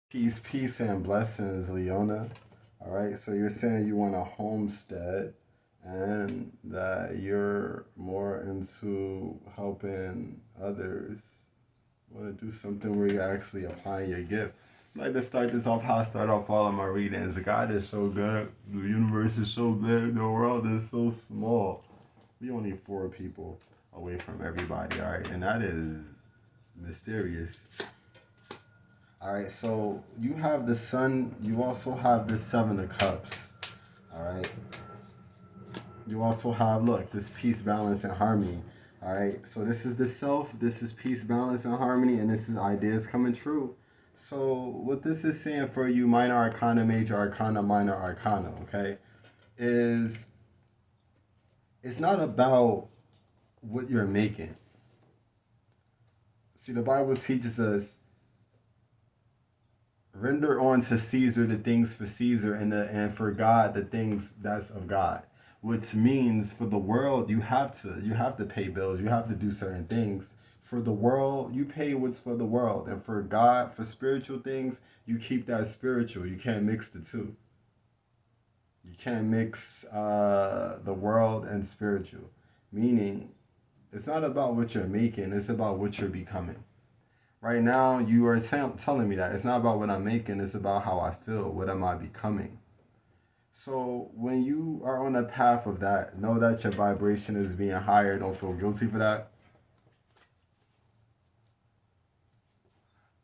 Peace, peace, and blessings, Leona. All right, so you're saying you want a homestead and that you're more into helping others. You want to do something where you're actually applying your gift. I'd like to start this off how I start off all of my readings. God is so good. The universe is so big. The world is so small. We only four people away from everybody, all right? And that is mysterious. All right, so you have the sun. You also have the seven of cups. All right. You also have, look, this peace, balance, and harmony. All right. So this is the self. This is peace, balance, and harmony, and this is ideas coming true. So what this is saying for you, minor arcana, major arcana, minor arcana, okay, is it's not about what you're making. See, the Bible teaches us render unto Caesar the things for Caesar, and for God the things that's of God. Which means for the world you have to pay bills, you have to do certain things. For the world, you pay what's for the world, and for God, for spiritual things, you keep that spiritual. You can't mix the two. You can't mix the world and spiritual. Meaning, it's not about what you're making; it's about what you're becoming. Right now, you are telling me that it's not about what I'm making, it's about how I feel. What am I becoming? So when you are on the path of that, know that your vibration is being higher. Don't feel guilty for that.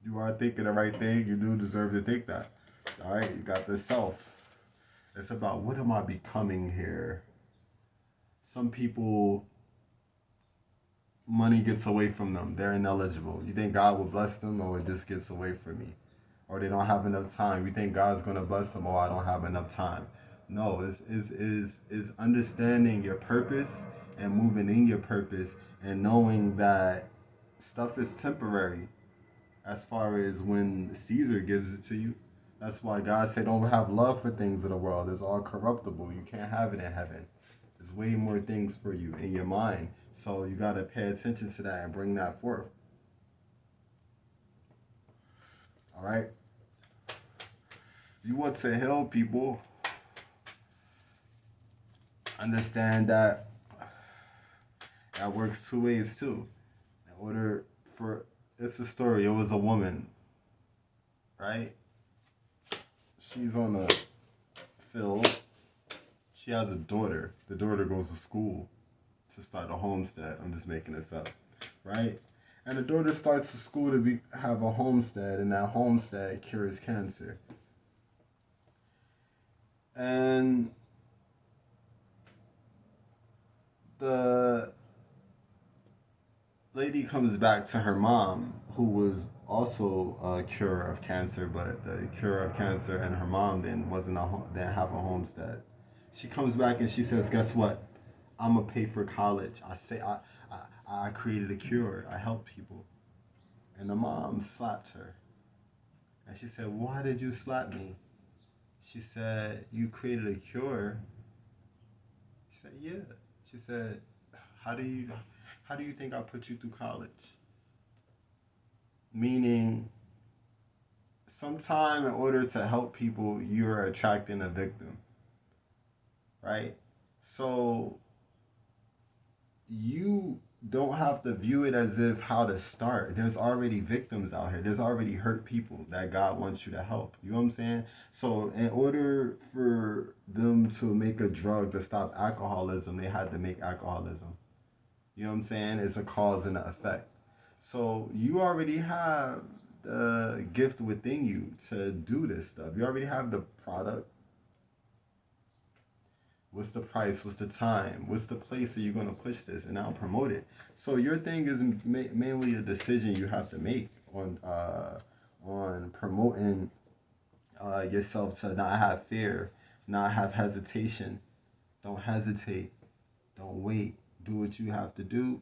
You are thinking the right thing. You do deserve to think that. All right, you got the self. It's about what am I becoming here? Some people, money gets away from them. They're ineligible. You think God will bless them, or it just gets away from me? Or they don't have enough time. You think God's going to bless them, or I don't have enough time? No, is understanding your purpose and moving in your purpose and knowing that stuff is temporary as far as when Caesar gives it to you. That's why God said don't have love for things of the world. It's all corruptible. You can't have it in heaven. There's way more things for you in your mind. So you got to pay attention to that and bring that forth. All right? You want to heal people, understand that that works two ways too. In order for, it's a story. It was a woman, right? She's on the field. She has a daughter. The daughter goes to school to start a homestead. I'm just making this up, right? And the daughter starts to school to have a homestead, and that homestead cures cancer. And the lady comes back to her mom, who was also a cure of cancer, but the cure of cancer and her mom didn't have a homestead. She comes back and she says, "Guess what? I'm gonna pay for college. I created a cure. I help people." And the mom slapped her, and she said, "Why did you slap me?" She said, "You created a cure." She said, "Yeah." She said, "How do you how do you think I put you through college?" Meaning, sometime in order to help people, you're attracting a victim, right? So you don't have to view it as if how to start. There's already victims out here. There's already hurt people that God wants you to help. You know what I'm saying? So in order for them to make a drug to stop alcoholism, they had to make alcoholism. You know what I'm saying? It's a cause and an effect. So you already have the gift within you to do this stuff. You already have the product. What's the price? What's the time? What's the place that you're going to push this and now promote it? So your thing is mainly a decision you have to make on promoting yourself to not have fear, not have hesitation. Don't hesitate. Don't wait. Do what you have to do.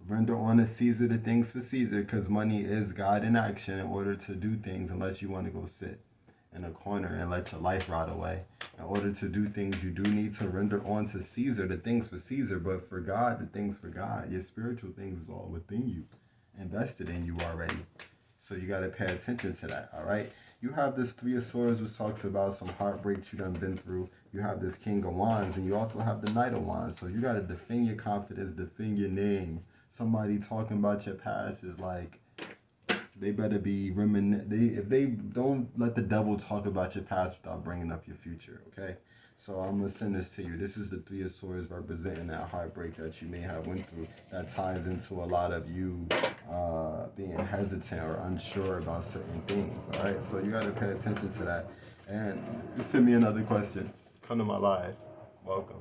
Render unto Caesar the things for Caesar, because money is God in action in order to do things, unless you want to go sit in a corner and let your life rot away. In order to do things, you do need to render unto Caesar the things for Caesar, but for God, the things for God. Your spiritual things is all within you, invested in you already. So you got to pay attention to that, all right? You have this Three of Swords, which talks about some heartbreaks you done been through. You have this King of Wands, and you also have the Knight of Wands. So you got to defend your confidence, defend your name. Somebody talking about your past is like, they better be if they don't let the devil talk about your past without bringing up your future, okay? So I'm gonna send this to you. This is the Three of Swords representing that heartbreak that you may have went through. That ties into a lot of you being hesitant or unsure about certain things. All right, so you gotta pay attention to that. And send me another question. Come to my live. Welcome.